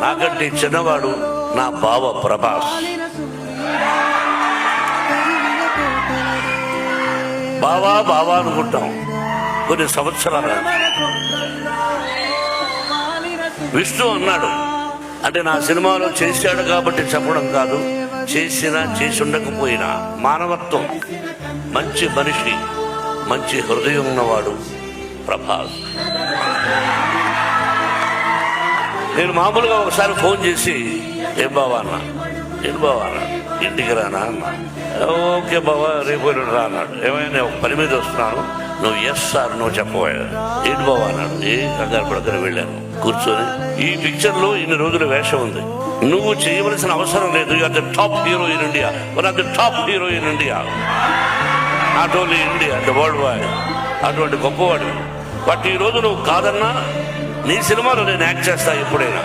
నాకంటే చిన్నవాడు నా బావ ప్రభాస్. బావా బావా అనుకుంటాం కొన్ని సంవత్సరాలు. విష్ణు అన్నాడు అంటే నా సినిమాలో చేశాడు కాబట్టి చెప్పడం కాదు, చేసినా చేసి ఉండకపోయినా మానవత్వం, మంచి మనిషి, మంచి హృదయం ఉన్నవాడు ప్రభాస్. నేను మామూలుగా ఒకసారి ఫోన్ చేసి ఏం బావా అన్నా, ఏం బావా అన్నా, ఇంటికి రానా అన్నా. ఓకే బావా రేపు రా అన్నాడు. ఏమైనా ఒక పని మీద వస్తున్నాను, నువ్వు ఎస్ సార్ నువ్వు చెప్పబోయా. ఏంటి బావా అన్నాడు. కంగారు పడకని వెళ్ళాను. కూర్చొని ఈ పిక్చర్ లో ఇన్ని రోజుల వేషం ఉంది, నువ్వు చేయవలసిన అవసరం లేదు. You are the top hero in India, one of the top hero in India, not only India, the world wide. అటువంటి గొప్పవాడు. బట్ ఈ రోజు నువ్వు కాదన్నా నీ సినిమాలో నేను యాక్ట్ చేస్తా ఎప్పుడైనా.